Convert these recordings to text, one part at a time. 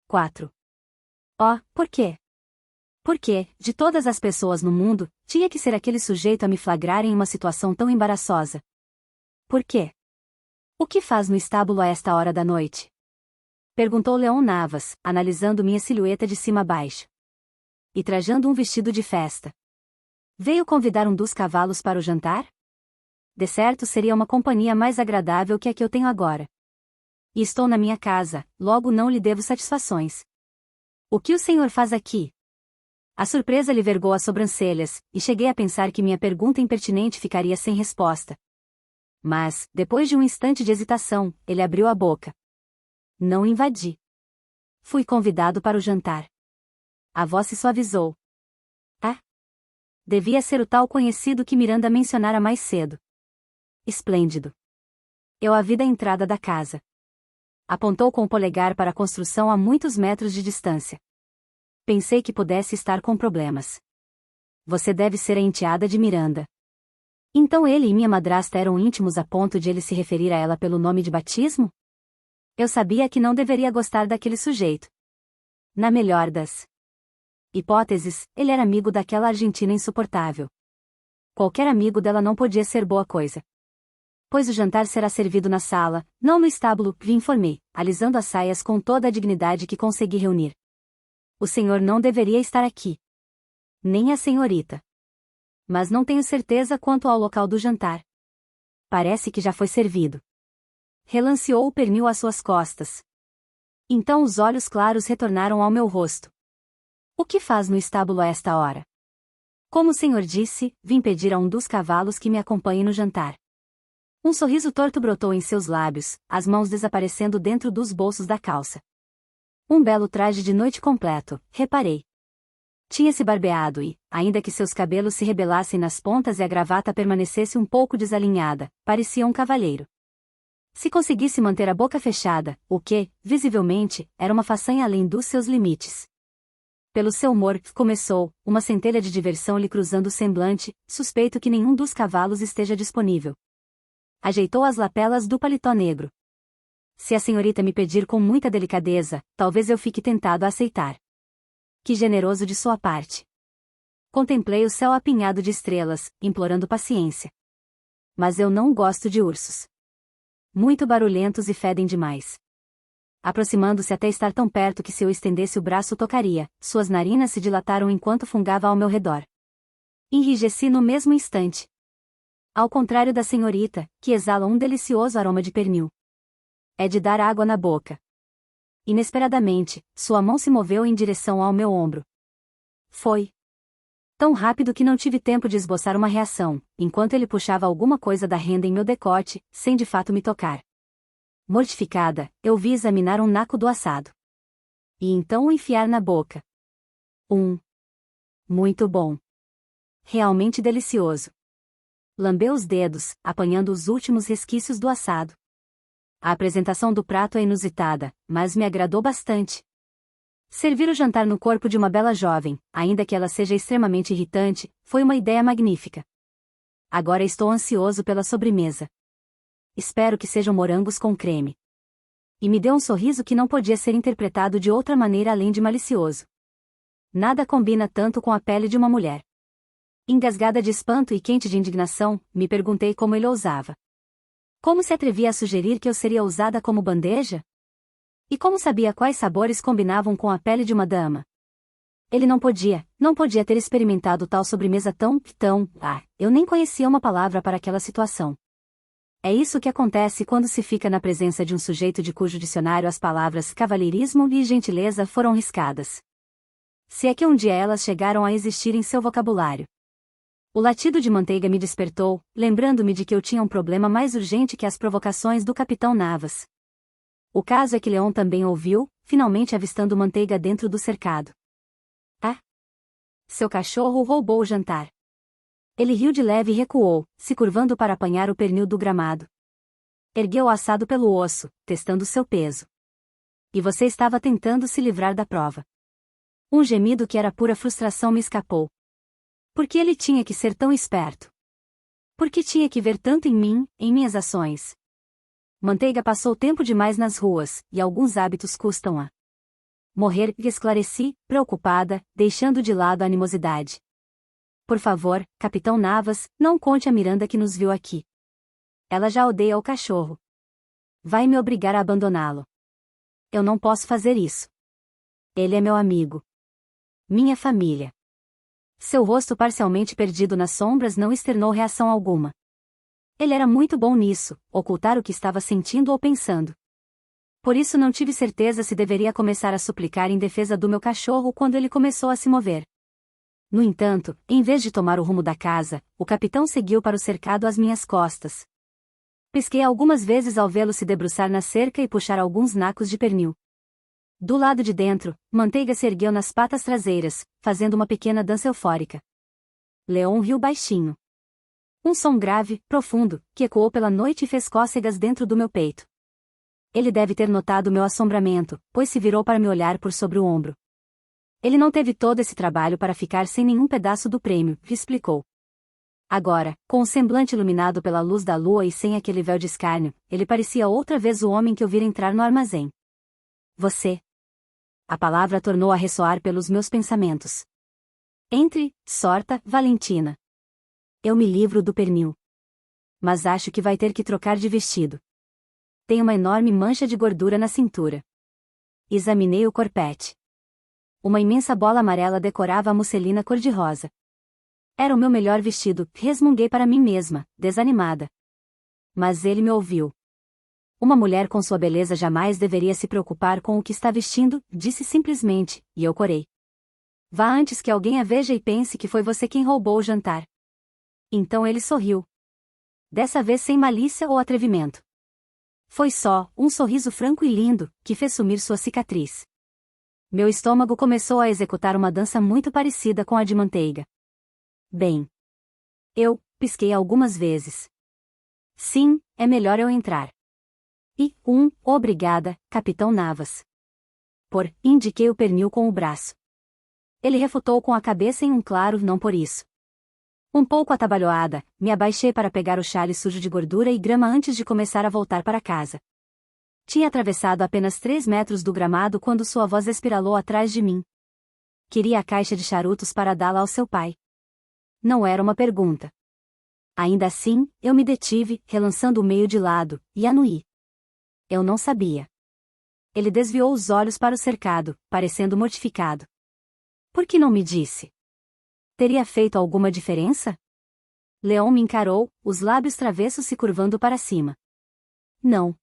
4. Oh, por quê? Porque, de todas as pessoas no mundo, tinha que ser aquele sujeito a me flagrar em uma situação tão embaraçosa? Por quê? O que faz no estábulo a esta hora da noite? Perguntou Leon Navas, analisando minha silhueta de cima a baixo. E trajando um vestido de festa. Veio convidar um dos cavalos para o jantar? De certo seria uma companhia mais agradável que a que eu tenho agora. E estou na minha casa, logo não lhe devo satisfações. O que o senhor faz aqui? A surpresa lhe vergou as sobrancelhas, e cheguei a pensar que minha pergunta impertinente ficaria sem resposta. Mas, depois de um instante de hesitação, ele abriu a boca. Não invadi. Fui convidado para o jantar. A voz se suavizou. Ah? Devia ser o tal conhecido que Miranda mencionara mais cedo. Esplêndido. Eu a vi da entrada da casa. Apontou com o polegar para a construção a muitos metros de distância. Pensei que pudesse estar com problemas. Você deve ser a enteada de Miranda. Então ele e minha madrasta eram íntimos a ponto de ele se referir a ela pelo nome de batismo? Eu sabia que não deveria gostar daquele sujeito. Na melhor das hipóteses, ele era amigo daquela argentina insuportável. Qualquer amigo dela não podia ser boa coisa. Pois o jantar será servido na sala, não no estábulo, lhe informei, alisando as saias com toda a dignidade que consegui reunir. O senhor não deveria estar aqui. Nem a senhorita. Mas não tenho certeza quanto ao local do jantar. Parece que já foi servido. Relanceou o pernil às suas costas. Então os olhos claros retornaram ao meu rosto. O que faz no estábulo a esta hora? Como o senhor disse, vim pedir a um dos cavalos que me acompanhe no jantar. Um sorriso torto brotou em seus lábios, as mãos desaparecendo dentro dos bolsos da calça. Um belo traje de noite completo, reparei. Tinha-se barbeado e, ainda que seus cabelos se rebelassem nas pontas e a gravata permanecesse um pouco desalinhada, parecia um cavalheiro. Se conseguisse manter a boca fechada, o que, visivelmente, era uma façanha além dos seus limites. Pelo seu humor, começou, uma centelha de diversão lhe cruzando o semblante, suspeito que nenhum dos cavalos esteja disponível. Ajeitou as lapelas do paletó negro. Se a senhorita me pedir com muita delicadeza, talvez eu fique tentado a aceitar. Que generoso de sua parte. Contemplei o céu apinhado de estrelas, implorando paciência. Mas eu não gosto de ursos. Muito barulhentos e fedem demais. Aproximando-se até estar tão perto que se eu estendesse o braço tocaria, suas narinas se dilataram enquanto fungava ao meu redor. Enrijeci no mesmo instante. Ao contrário da senhorita, que exala um delicioso aroma de pernil. É de dar água na boca. Inesperadamente, sua mão se moveu em direção ao meu ombro. Foi tão rápido que não tive tempo de esboçar uma reação, enquanto ele puxava alguma coisa da renda em meu decote, sem de fato me tocar. Mortificada, eu vi examinar um naco do assado. E então o enfiar na boca. Muito bom. Realmente delicioso. Lambeu os dedos, apanhando os últimos resquícios do assado. A apresentação do prato é inusitada, mas me agradou bastante. Servir o jantar no corpo de uma bela jovem, ainda que ela seja extremamente irritante, foi uma ideia magnífica. Agora estou ansioso pela sobremesa. Espero que sejam morangos com creme. E me deu um sorriso que não podia ser interpretado de outra maneira além de malicioso. Nada combina tanto com a pele de uma mulher. Engasgada de espanto e quente de indignação, me perguntei como ele ousava. Como se atrevia a sugerir que eu seria usada como bandeja? E como sabia quais sabores combinavam com a pele de uma dama? Ele não podia ter experimentado tal sobremesa eu nem conhecia uma palavra para aquela situação. É isso que acontece quando se fica na presença de um sujeito de cujo dicionário as palavras cavalheirismo e gentileza foram riscadas. Se é que um dia elas chegaram a existir em seu vocabulário. O latido de Manteiga me despertou, lembrando-me de que eu tinha um problema mais urgente que as provocações do capitão Navas. O caso é que Leon também ouviu, finalmente avistando Manteiga dentro do cercado. Ah! Seu cachorro roubou o jantar. Ele riu de leve e recuou, se curvando para apanhar o pernil do gramado. Ergueu o assado pelo osso, testando seu peso. E você estava tentando se livrar da prova. Um gemido que era pura frustração me escapou. Por que ele tinha que ser tão esperto? Por que tinha que ver tanto em mim, em minhas ações? Manteiga passou tempo demais nas ruas, e alguns hábitos custam a Morrer, esclareci, preocupada, deixando de lado a animosidade. Por favor, Capitão Navas, não conte a Miranda que nos viu aqui. Ela já odeia o cachorro. Vai me obrigar a abandoná-lo. Eu não posso fazer isso. Ele é meu amigo. Minha família. Seu rosto parcialmente perdido nas sombras não externou reação alguma. Ele era muito bom nisso, ocultar o que estava sentindo ou pensando. Por isso não tive certeza se deveria começar a suplicar em defesa do meu cachorro quando ele começou a se mover. No entanto, em vez de tomar o rumo da casa, o capitão seguiu para o cercado às minhas costas. Pisquei algumas vezes ao vê-lo se debruçar na cerca e puxar alguns nacos de pernil. Do lado de dentro, Manteiga se ergueu nas patas traseiras, fazendo uma pequena dança eufórica. Leon riu baixinho. Um som grave, profundo, que ecoou pela noite e fez cócegas dentro do meu peito. Ele deve ter notado meu assombramento, pois se virou para me olhar por sobre o ombro. Ele não teve todo esse trabalho para ficar sem nenhum pedaço do prêmio, explicou. Agora, com o semblante iluminado pela luz da lua e sem aquele véu de escárnio, ele parecia outra vez o homem que eu vira entrar no armazém. Você. A palavra tornou a ressoar pelos meus pensamentos. Entre, sorta, Valentina. Eu me livro do pernil. Mas acho que vai ter que trocar de vestido. Tem uma enorme mancha de gordura na cintura. Examinei o corpete. Uma imensa bola amarela decorava a musselina cor-de-rosa. Era o meu melhor vestido, resmunguei para mim mesma, desanimada. Mas ele me ouviu. Uma mulher com sua beleza jamais deveria se preocupar com o que está vestindo, disse simplesmente, e eu corei. Vá antes que alguém a veja e pense que foi você quem roubou o jantar. Então ele sorriu. Dessa vez sem malícia ou atrevimento. Foi só um sorriso franco e lindo, que fez sumir sua cicatriz. Meu estômago começou a executar uma dança muito parecida com a de Manteiga. Bem. Eu pisquei algumas vezes. Sim, é melhor eu entrar. E, obrigada, Capitão Navas. Indiquei o pernil com o braço. Ele refutou com a cabeça em um claro não por isso. Um pouco atabalhoada, me abaixei para pegar o chale sujo de gordura e grama antes de começar a voltar para casa. Tinha atravessado apenas 3 metros do gramado quando sua voz espiralou atrás de mim. Queria a caixa de charutos para dá-la ao seu pai. Não era uma pergunta. Ainda assim, eu me detive, relançando o meio de lado, e anuí. Eu não sabia. Ele desviou os olhos para o cercado, parecendo mortificado. Por que não me disse? Teria feito alguma diferença? Leon me encarou, os lábios travessos se curvando para cima. Não.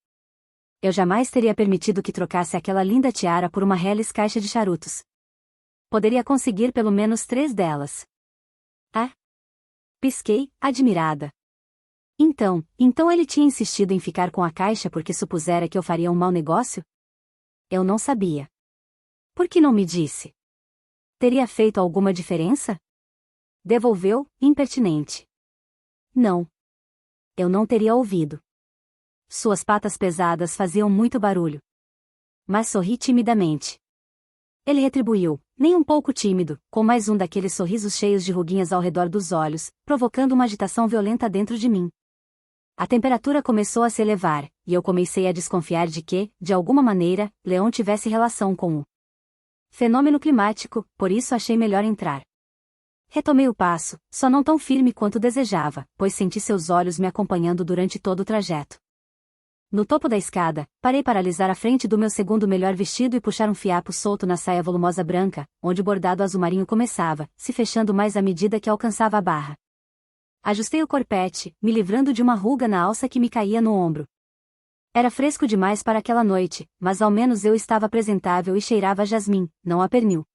Eu jamais teria permitido que trocasse aquela linda tiara por uma reles caixa de charutos. Poderia conseguir pelo menos 3 delas. Ah? Pisquei, admirada. Então ele tinha insistido em ficar com a caixa porque supusera que eu faria um mau negócio? Eu não sabia. Por que não me disse? Teria feito alguma diferença? Devolveu, impertinente. Não. Eu não teria ouvido. Suas patas pesadas faziam muito barulho. Mas sorri timidamente. Ele retribuiu, nem um pouco tímido, com mais um daqueles sorrisos cheios de ruguinhas ao redor dos olhos, provocando uma agitação violenta dentro de mim. A temperatura começou a se elevar, e eu comecei a desconfiar de que, de alguma maneira, Leon tivesse relação com o fenômeno climático, por isso achei melhor entrar. Retomei o passo, só não tão firme quanto desejava, pois senti seus olhos me acompanhando durante todo o trajeto. No topo da escada, parei para alisar a frente do meu segundo melhor vestido e puxar um fiapo solto na saia volumosa branca, onde o bordado azul marinho começava, se fechando mais à medida que alcançava a barra. Ajustei o corpete, me livrando de uma ruga na alça que me caía no ombro. Era fresco demais para aquela noite, mas ao menos eu estava apresentável e cheirava a jasmim, não a pernil.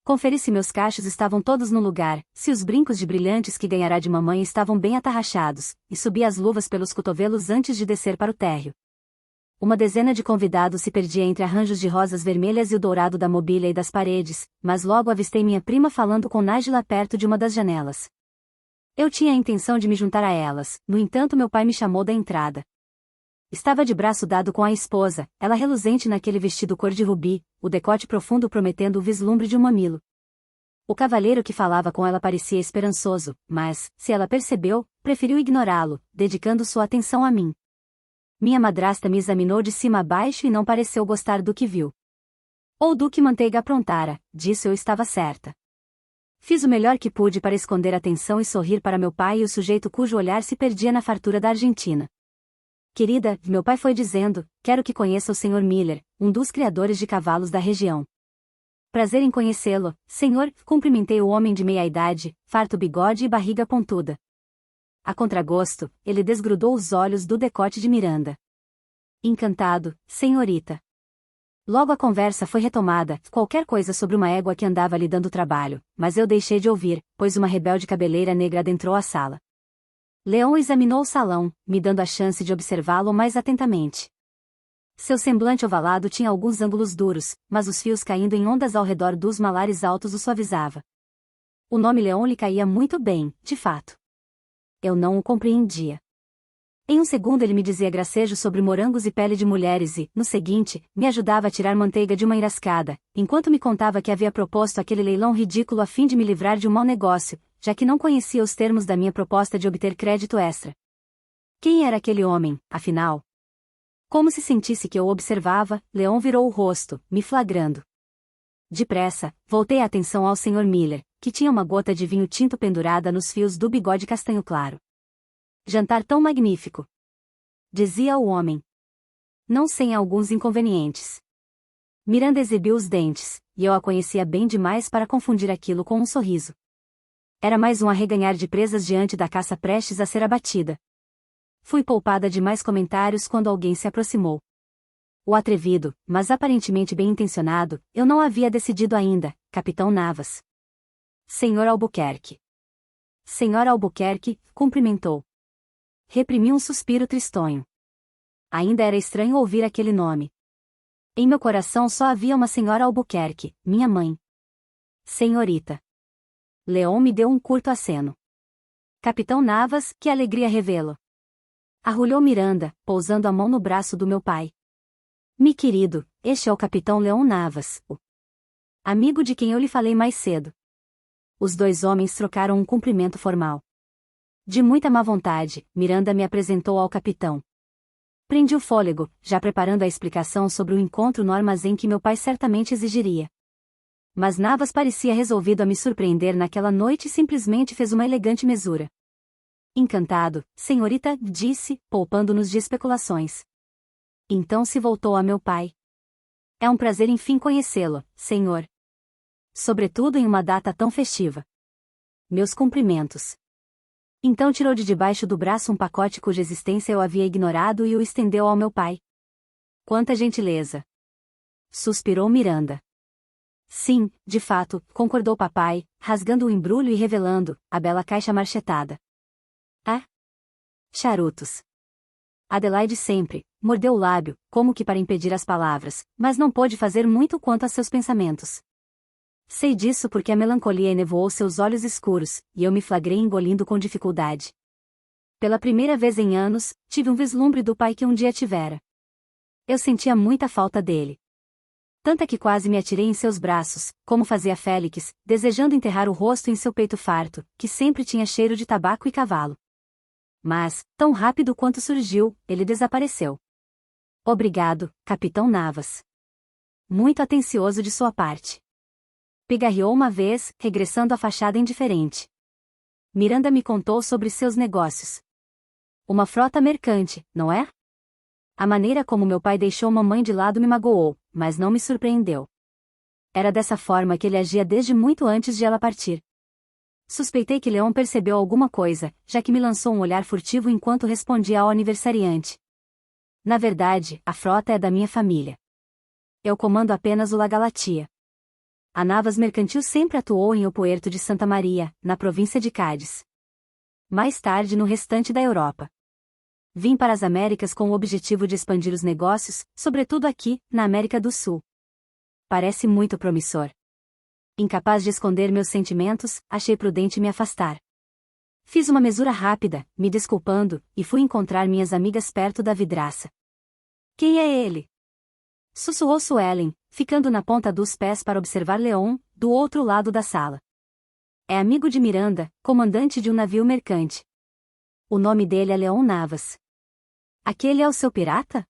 Conferi se meus cachos estavam todos no lugar, se os brincos de brilhantes que ganhará de mamãe estavam bem atarrachados, e subi as luvas pelos cotovelos antes de descer para o térreo. Uma dezena de convidados se perdia entre arranjos de rosas vermelhas e o dourado da mobília e das paredes, mas logo avistei minha prima falando com Nájila perto de uma das janelas. Eu tinha a intenção de me juntar a elas, no entanto meu pai me chamou da entrada. Estava de braço dado com a esposa, ela reluzente naquele vestido cor de rubi, o decote profundo prometendo o vislumbre de um mamilo. O cavalheiro que falava com ela parecia esperançoso, mas, se ela percebeu, preferiu ignorá-lo, dedicando sua atenção a mim. Minha madrasta me examinou de cima a baixo e não pareceu gostar do que viu. Ou do que manteiga aprontara, disso eu estava certa. Fiz o melhor que pude para esconder a atenção e sorrir para meu pai e o sujeito cujo olhar se perdia na fartura da Argentina. Querida, meu pai foi dizendo, quero que conheça o Sr. Miller, um dos criadores de cavalos da região. Prazer em conhecê-lo, senhor, cumprimentei o homem de meia-idade, farto bigode e barriga pontuda. A contragosto, ele desgrudou os olhos do decote de Miranda. Encantado, senhorita. Logo a conversa foi retomada, qualquer coisa sobre uma égua que andava lhe dando trabalho, mas eu deixei de ouvir, pois uma rebelde cabeleira negra adentrou a sala. Leon examinou o salão, me dando a chance de observá-lo mais atentamente. Seu semblante ovalado tinha alguns ângulos duros, mas os fios caindo em ondas ao redor dos malares altos o suavizava. O nome Leon lhe caía muito bem, de fato. Eu não o compreendia. Em um segundo ele me dizia gracejo sobre morangos e pele de mulheres e, no seguinte, me ajudava a tirar manteiga de uma enrascada, enquanto me contava que havia proposto aquele leilão ridículo a fim de me livrar de um mau negócio, já que não conhecia os termos da minha proposta de obter crédito extra. Quem era aquele homem, afinal? Como se sentisse que eu o observava, Leon virou o rosto, me flagrando. Depressa, voltei a atenção ao Sr. Miller, que tinha uma gota de vinho tinto pendurada nos fios do bigode castanho claro. Jantar tão magnífico! Dizia o homem. Não sem alguns inconvenientes. Miranda exibiu os dentes, e eu a conhecia bem demais para confundir aquilo com um sorriso. Era mais um arreganhar de presas diante da caça prestes a ser abatida. Fui poupada de mais comentários quando alguém se aproximou. O atrevido, mas aparentemente bem-intencionado, eu não havia decidido ainda, Capitão Navas. Senhor Albuquerque. Senhor Albuquerque, cumprimentou. Reprimi um suspiro tristonho. Ainda era estranho ouvir aquele nome. Em meu coração só havia uma senhora Albuquerque, minha mãe. Senhorita. Leon me deu um curto aceno. Capitão Navas, que alegria revê-lo. Arrulhou Miranda, pousando a mão no braço do meu pai. Mi querido, este é o Capitão Leon Navas, o amigo de quem eu lhe falei mais cedo. Os dois homens trocaram um cumprimento formal. De muita má vontade, Miranda me apresentou ao capitão. Prendi o fôlego, já preparando a explicação sobre o encontro no armazém que meu pai certamente exigiria. Mas Navas parecia resolvido a me surpreender naquela noite e simplesmente fez uma elegante mesura. Encantado, senhorita, disse, poupando-nos de especulações. Então se voltou a meu pai. É um prazer enfim conhecê-lo, senhor. Sobretudo em uma data tão festiva. Meus cumprimentos. Então tirou de debaixo do braço um pacote cuja existência eu havia ignorado e o estendeu ao meu pai. Quanta gentileza! Suspirou Miranda. Sim, de fato, concordou papai, rasgando o embrulho e revelando a bela caixa marchetada. Ah! Charutos. Adelaide sempre mordeu o lábio, como que para impedir as palavras, mas não pôde fazer muito quanto a seus pensamentos. Sei disso porque a melancolia enevoou seus olhos escuros, e eu me flagrei engolindo com dificuldade. Pela primeira vez em anos, tive um vislumbre do pai que um dia tivera. Eu sentia muita falta dele. Tanta que quase me atirei em seus braços, como fazia Félix, desejando enterrar o rosto em seu peito farto, que sempre tinha cheiro de tabaco e cavalo. Mas, tão rápido quanto surgiu, ele desapareceu. Obrigado, Capitão Navas. Muito atencioso de sua parte. Pigarreou uma vez, regressando à fachada indiferente. Miranda me contou sobre seus negócios. Uma frota mercante, não é? A maneira como meu pai deixou mamãe de lado me magoou, mas não me surpreendeu. Era dessa forma que ele agia desde muito antes de ela partir. Suspeitei que Leon percebeu alguma coisa, já que me lançou um olhar furtivo enquanto respondia ao aniversariante. Na verdade, a frota é da minha família. Eu comando apenas o La Galatia. A Navas Mercantil sempre atuou em El Puerto de Santa Maria, na província de Cádiz. Mais tarde no restante da Europa. Vim para as Américas com o objetivo de expandir os negócios, sobretudo aqui, na América do Sul. Parece muito promissor. Incapaz de esconder meus sentimentos, achei prudente me afastar. Fiz uma mesura rápida, me desculpando, e fui encontrar minhas amigas perto da vidraça. Quem é ele? Sussurrou Suelen, ficando na ponta dos pés para observar Leon, do outro lado da sala. É amigo de Miranda, comandante de um navio mercante. O nome dele é Leon Navas. Aquele é o seu pirata?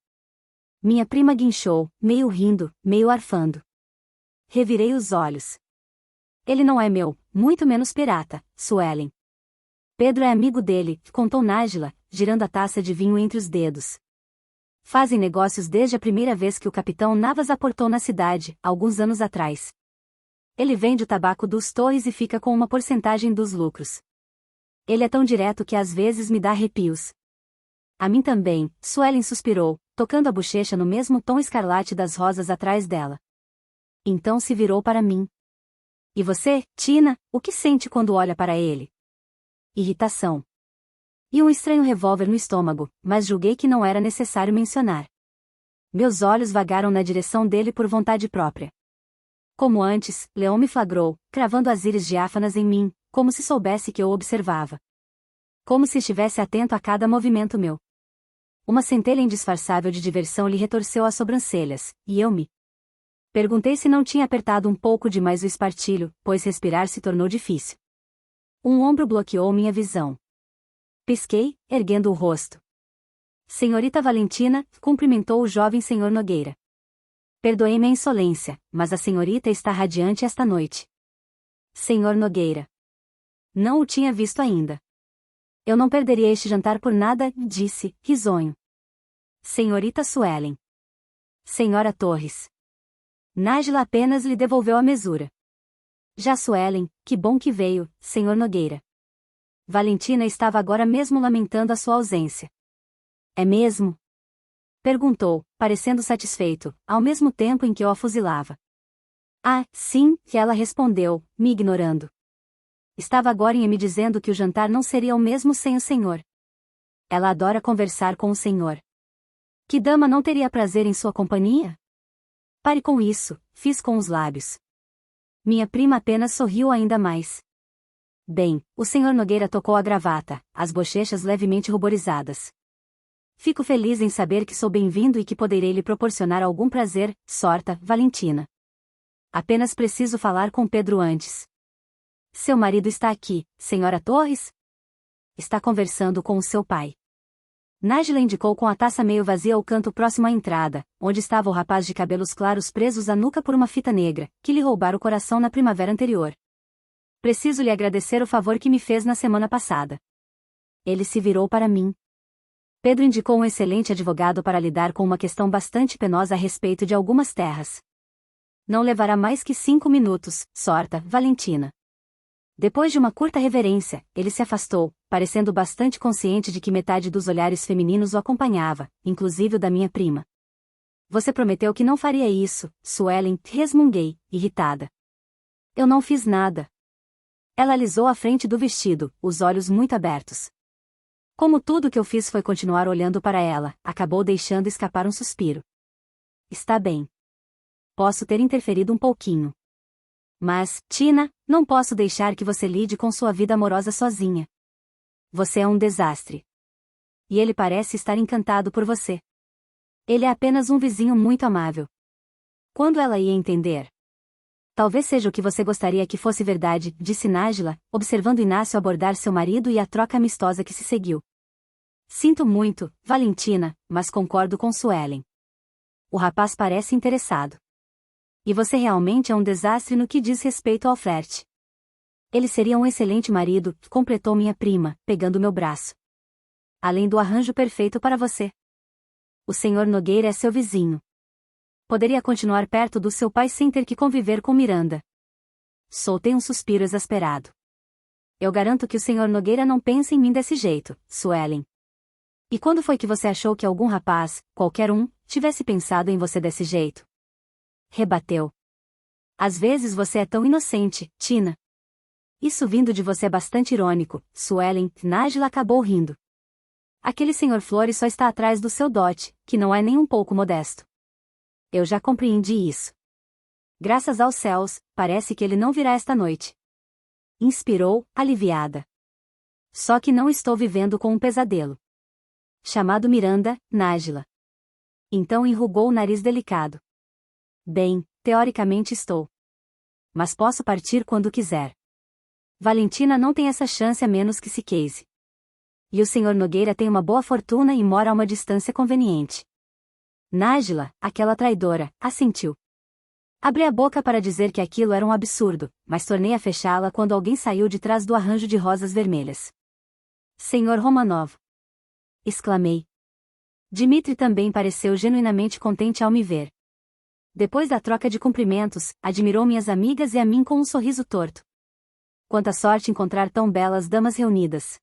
Minha prima guinchou, meio rindo, meio arfando. revirei os olhos. Ele não é meu, muito menos pirata, Suelen. Pedro é amigo dele, contou Nájila, girando a taça de vinho entre os dedos. Fazem negócios desde a primeira vez que o capitão Navas aportou na cidade, alguns anos atrás. Ele vende o tabaco dos Torres e fica com uma porcentagem dos lucros. Ele é tão direto que às vezes me dá arrepios. A mim também, Suelen suspirou, tocando a bochecha no mesmo tom escarlate das rosas atrás dela. Então se virou para mim. E você, Tina, o que sente quando olha para ele? Irritação. E um estranho revólver no estômago, mas julguei que não era necessário mencionar. Meus olhos vagaram na direção dele por vontade própria. Como antes, Leon me flagrou, cravando as íris diáfanas em mim, como se soubesse que eu observava. Como se estivesse atento a cada movimento meu. Uma centelha indisfarçável de diversão lhe retorceu as sobrancelhas, e eu me perguntei se não tinha apertado um pouco demais o espartilho, pois respirar se tornou difícil. Um ombro bloqueou minha visão. Pisquei, erguendo o rosto. Senhorita Valentina, cumprimentou o jovem senhor Nogueira. Perdoei-me a insolência, mas a senhorita está radiante esta noite. Senhor Nogueira. Não o tinha visto ainda. Eu não perderia este jantar por nada, disse, risonho. Senhorita Suelen. Senhora Torres. Nájila apenas lhe devolveu a mesura. Já Suelen, que bom que veio, senhor Nogueira. Valentina estava agora mesmo lamentando a sua ausência. É mesmo? Perguntou, parecendo satisfeito, ao mesmo tempo em que eu a fuzilava. Ah, sim, que ela respondeu, me ignorando. Estava agora em me dizendo que o jantar não seria o mesmo sem o senhor. Ela adora conversar com o senhor. Que dama não teria prazer em sua companhia? Pare com isso, fiz com os lábios. Minha prima apenas sorriu ainda mais. Bem, o senhor Nogueira tocou a gravata, as bochechas levemente ruborizadas. Fico feliz em saber que sou bem-vindo e que poderei lhe proporcionar algum prazer, sorta, Valentina. Apenas preciso falar com Pedro antes. Seu marido está aqui, senhora Torres? Está conversando com o seu pai. Nájila indicou com a taça meio vazia o canto próximo à entrada, onde estava o rapaz de cabelos claros presos à nuca por uma fita negra, que lhe roubara o coração na primavera anterior. Preciso lhe agradecer o favor que me fez na semana passada. Ele se virou para mim. Pedro indicou um excelente advogado para lidar com uma questão bastante penosa a respeito de algumas terras. Não levará mais que 5 minutos, sorta, Valentina. Depois de uma curta reverência, ele se afastou, parecendo bastante consciente de que metade dos olhares femininos o acompanhava, inclusive o da minha prima. Você prometeu que não faria isso, Suelen, resmunguei, irritada. Eu não fiz nada. Ela alisou a frente do vestido, os olhos muito abertos. Como tudo que eu fiz foi continuar olhando para ela, acabou deixando escapar um suspiro. Está bem. Posso ter interferido um pouquinho. Mas, Tina, não posso deixar que você lide com sua vida amorosa sozinha. Você é um desastre. E ele parece estar encantado por você. Ele é apenas um vizinho muito amável. Quando ela ia entender? Talvez seja o que você gostaria que fosse verdade, disse Nájila, observando Inácio abordar seu marido e a troca amistosa que se seguiu. Sinto muito, Valentina, mas concordo com Suelen. O rapaz parece interessado. E você realmente é um desastre no que diz respeito ao flerte. Ele seria um excelente marido, completou minha prima, pegando meu braço. Além do arranjo perfeito para você. O senhor Nogueira é seu vizinho. Poderia continuar perto do seu pai sem ter que conviver com Miranda. Soltei um suspiro exasperado. Eu garanto que o senhor Nogueira não pensa em mim desse jeito, Suelen. E quando foi que você achou que algum rapaz, qualquer um, tivesse pensado em você desse jeito? Rebateu. Às vezes você é tão inocente, Tina. Isso vindo de você é bastante irônico, Suelen, Nájila acabou rindo. Aquele senhor Flores só está atrás do seu dote, que não é nem um pouco modesto. Eu já compreendi isso. Graças aos céus, parece que ele não virá esta noite. Inspirou, aliviada. Só que não estou vivendo com um pesadelo. Chamado Miranda, Nájila. Então enrugou o nariz delicado. Bem, teoricamente estou. Mas posso partir quando quiser. Valentina não tem essa chance a menos que se case. E o senhor Nogueira tem uma boa fortuna e mora a uma distância conveniente. Nájila, aquela traidora, assentiu. Abri a boca para dizer que aquilo era um absurdo, mas tornei a fechá-la quando alguém saiu de trás do arranjo de rosas vermelhas. Senhor Romanov! Exclamei. Dmitri também pareceu genuinamente contente ao me ver. Depois da troca de cumprimentos, admirou minhas amigas e a mim com um sorriso torto. Quanta sorte encontrar tão belas damas reunidas.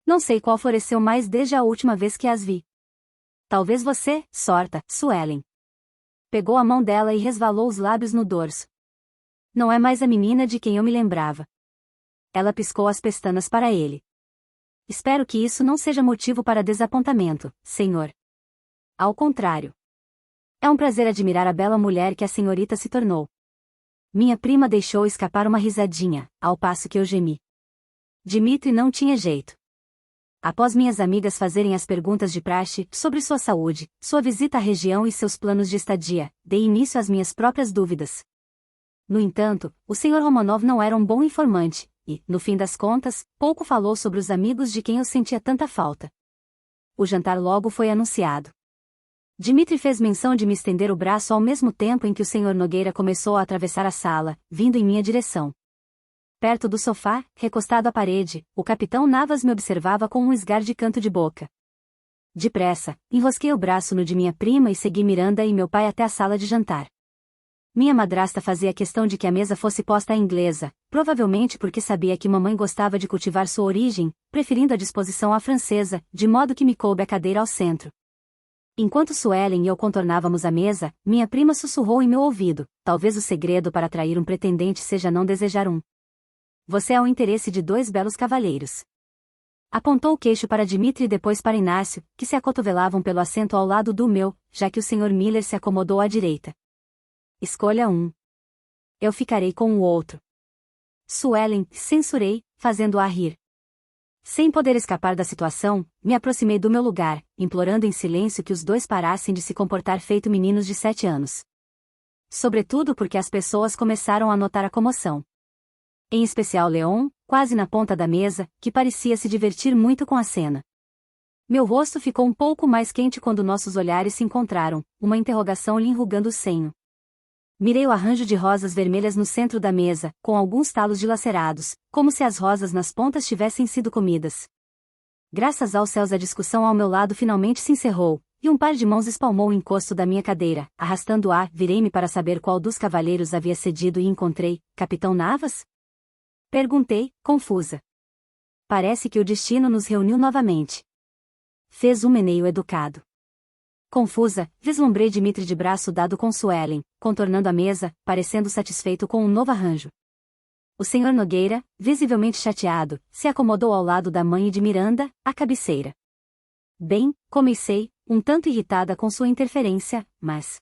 Não sei qual floresceu mais desde a última vez que as vi. Talvez você, sorta, Suelen. Pegou a mão dela e resvalou os lábios no dorso. Não é mais a menina de quem eu me lembrava. Ela piscou as pestanas para ele. Espero que isso não seja motivo para desapontamento, senhor. Ao contrário. É um prazer admirar a bela mulher que a senhorita se tornou. Minha prima deixou escapar uma risadinha, ao passo que eu gemi. Dmitri não tinha jeito. Após minhas amigas fazerem as perguntas de praxe sobre sua saúde, sua visita à região e seus planos de estadia, dei início às minhas próprias dúvidas. No entanto, o Sr. Romanov não era um bom informante, e, no fim das contas, pouco falou sobre os amigos de quem eu sentia tanta falta. O jantar logo foi anunciado. Dmitri fez menção de me estender o braço ao mesmo tempo em que o Sr. Nogueira começou a atravessar a sala, vindo em minha direção. Perto do sofá, recostado à parede, o capitão Navas me observava com um esgar de canto de boca. Depressa, enrosquei o braço no de minha prima e segui Miranda e meu pai até a sala de jantar. Minha madrasta fazia questão de que a mesa fosse posta à inglesa, provavelmente porque sabia que mamãe gostava de cultivar sua origem, preferindo a disposição à francesa, de modo que me coube a cadeira ao centro. Enquanto Suelen e eu contornávamos a mesa, minha prima sussurrou em meu ouvido: talvez o segredo para atrair um pretendente seja não desejar um. Você é o interesse de dois belos cavalheiros. Apontou o queixo para Dmitri e depois para Inácio, que se acotovelavam pelo assento ao lado do meu, já que o Sr. Miller se acomodou à direita. Escolha um. Eu ficarei com o outro. Suelen, censurei, fazendo-a rir. Sem poder escapar da situação, me aproximei do meu lugar, implorando em silêncio que os dois parassem de se comportar feito meninos de 7 anos. Sobretudo porque as pessoas começaram a notar a comoção. Em especial Leon, quase na ponta da mesa, que parecia se divertir muito com a cena. Meu rosto ficou um pouco mais quente quando nossos olhares se encontraram, uma interrogação lhe enrugando o senho. Mirei o arranjo de rosas vermelhas no centro da mesa, com alguns talos dilacerados, como se as rosas nas pontas tivessem sido comidas. Graças aos céus a discussão ao meu lado finalmente se encerrou, e um par de mãos espalmou o encosto da minha cadeira, arrastando-a, virei-me para saber qual dos cavalheiros havia cedido e encontrei, Capitão Navas? Perguntei, confusa. Parece que o destino nos reuniu novamente. Fez um meneio educado. Confusa, vislumbrei Dmitri de braço dado com Suelen, contornando a mesa, parecendo satisfeito com um novo arranjo. O Sr. Nogueira, visivelmente chateado, se acomodou ao lado da mãe e de Miranda, à cabeceira. Bem, comecei, um tanto irritada com sua interferência, mas...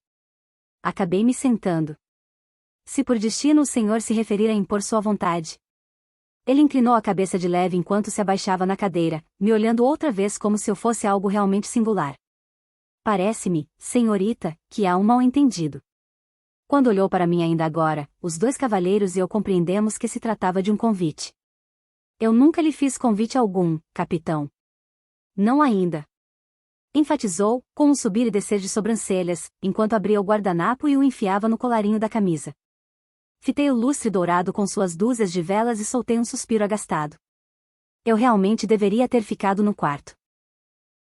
acabei me sentando. Se por destino o senhor se referir a impor sua vontade. Ele inclinou a cabeça de leve enquanto se abaixava na cadeira, me olhando outra vez como se eu fosse algo realmente singular. Parece-me, senhorita, que há um mal-entendido. Quando olhou para mim ainda agora, os dois cavalheiros e eu compreendemos que se tratava de um convite. Eu nunca lhe fiz convite algum, capitão. Não ainda. Enfatizou, com um subir e descer de sobrancelhas, enquanto abria o guardanapo e o enfiava no colarinho da camisa. Fitei o lustre dourado com suas dúzias de velas e soltei um suspiro agastado. Eu realmente deveria ter ficado no quarto.